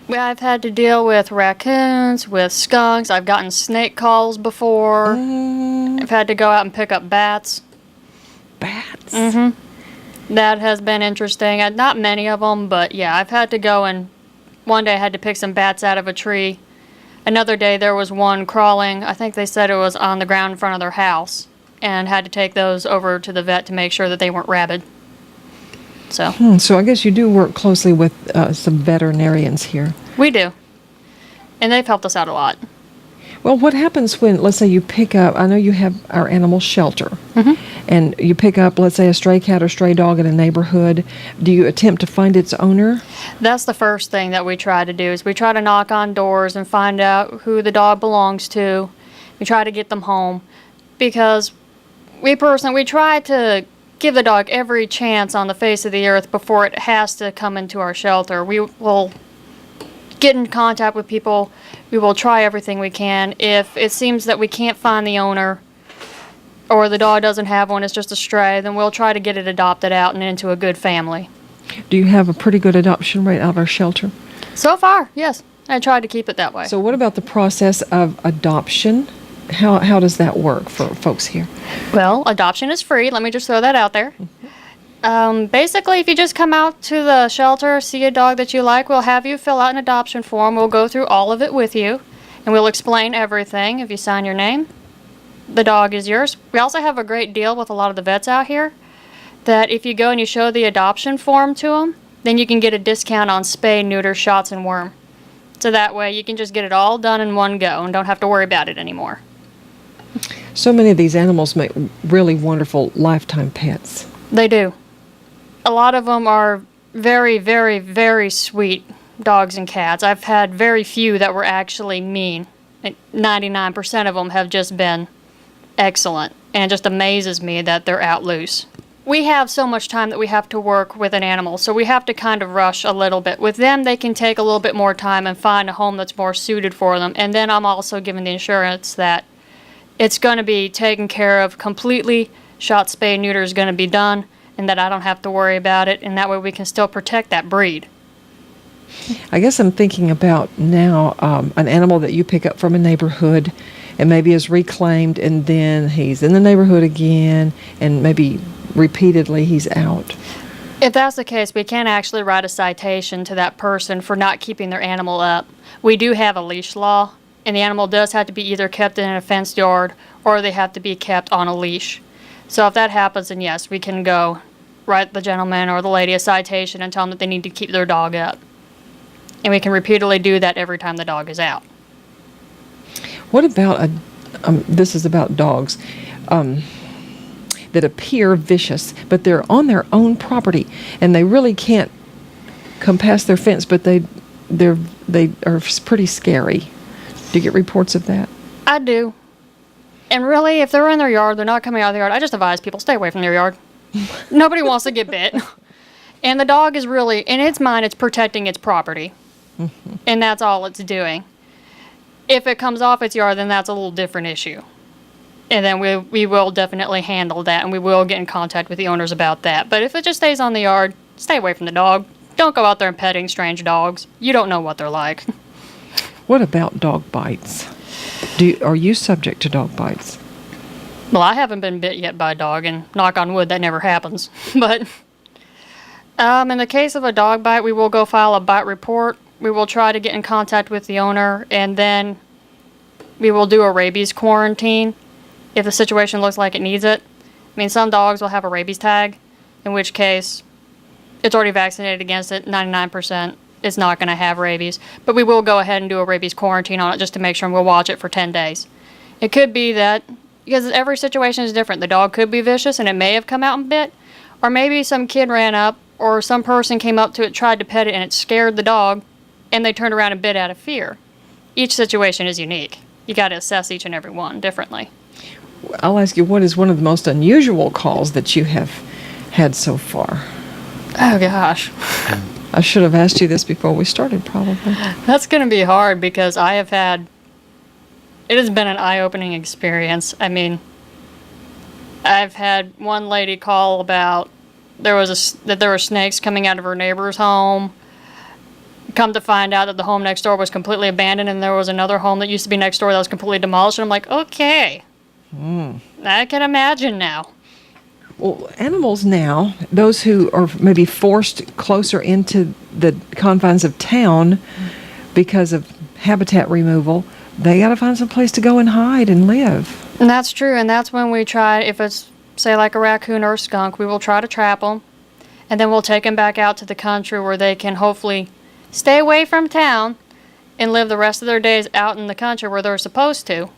I've had to deal with raccoons, with skunks. I've gotten snake calls before. I've had to go out and pick up bats. Bats? That has been interesting. Not many of them, but yeah, I've had to go and one day I had to pick some bats out of a tree. Another day there was one crawling. I think they said it was on the ground in front of their house, and had to take those over to the vet to make sure that they weren't rabid. So I guess you do work closely with some veterinarians here. We do. And they've helped us out a lot. Well, what happens when, let's say you pick up, I know you have our animal shelter, and you pick up, let's say, a stray cat or stray dog in a neighborhood. Do you attempt to find its owner? That's the first thing that we try to do, is we try to knock on doors and find out who the dog belongs to. We try to get them home, because we try to give the dog every chance on the face of the earth before it has to come into our shelter. We will get in contact with people. We will try everything we can. If it seems that we can't find the owner, or the dog doesn't have one, it's just a stray, then we'll try to get it adopted out and into a good family. Do you have a pretty good adoption rate out of our shelter? So far, yes. I tried to keep it that way. So what about the process of adoption? How does that work for folks here? Well, adoption is free. Let me just throw that out there. Basically, if you just come out to the shelter, see a dog that you like, we'll have you fill out an adoption form. We'll go through all of it with you, and we'll explain everything. If you sign your name, the dog is yours. We also have a great deal with a lot of the vets out here, that if you go and you show the adoption form to them, then you can get a discount on spay, neuter, shots, and worm. So that way you can just get it all done in one go and don't have to worry about it anymore. So many of these animals make really wonderful lifetime pets. They do. A lot of them are very, very, very sweet dogs and cats. I've had very few that were actually mean. 99% of them have just been excellent, and it just amazes me that they're out loose. We have so much time that we have to work with an animal, so we have to kind of rush a little bit. With them, they can take a little bit more time and find a home that's more suited for them. And then I'm also given the assurance that it's going to be taken care of completely. Shot, spay, neuter is going to be done, and that I don't have to worry about it, and that way we can still protect that breed. I guess I'm thinking about now an animal that you pick up from a neighborhood and maybe is reclaimed, and then he's in the neighborhood again, and maybe repeatedly he's out. If that's the case, we can actually write a citation to that person for not keeping their animal up. We do have a leash law, and the animal does have to be either kept in a fenced yard or they have to be kept on a leash. So if that happens, then yes, we can go write the gentleman or the lady a citation and tell them that they need to keep their dog up. And we can repeatedly do that every time the dog is out. What about this is about dogs that appear vicious, but they're on their own property and they really can't come past their fence, but they are pretty scary. Do you get reports of that? I do. And really, if they're in their yard, they're not coming out of the yard, I just advise people, stay away from their yard. Nobody wants to get bit. And the dog is really, in its mind, it's protecting its property. And that's all it's doing. If it comes off its yard, then that's a little different issue. And then we will definitely handle that, and we will get in contact with the owners about that. But if it just stays on the yard, stay away from the dog. Don't go out there and petting strange dogs. You don't know what they're like. What about dog bites? Are you subject to dog bites? Well, I haven't been bit yet by a dog, and knock on wood, that never happens. But in the case of a dog bite, we will go file a bite report. We will try to get in contact with the owner, and then we will do a rabies quarantine if the situation looks like it needs it. I mean, some dogs will have a rabies tag, in which case it's already vaccinated against it. 99% is not going to have rabies. But we will go ahead and do a rabies quarantine on it just to make sure, and we'll watch it for 10 days. It could be that, because every situation is different, the dog could be vicious and it may have come out and bit, or maybe some kid ran up or some person came up to it, tried to pet it, and it scared the dog, and they turned around and bit out of fear. Each situation is unique. You got to assess each and every one differently. I'll ask you, what is one of the most unusual calls that you have had so far? Oh, gosh. I should have asked you this before we started, probably. That's going to be hard because it has been an eye-opening experience. I mean, I've had one lady call about that there were snakes coming out of her neighbor's home. come to find out that the home next door was completely abandoned and there was another home that used to be next door that was completely demolished. And I'm like, okay, I can imagine now. Well, animals now, those who are maybe forced closer into the confines of town because of habitat removal, they got to find some place to go and hide and live. And that's true, and that's when we try, if it's, say, like a raccoon or a skunk, we will try to trap them, and then we'll take them back out to the country where they can hopefully stay away from town and live the rest of their days out in the country where they're supposed to.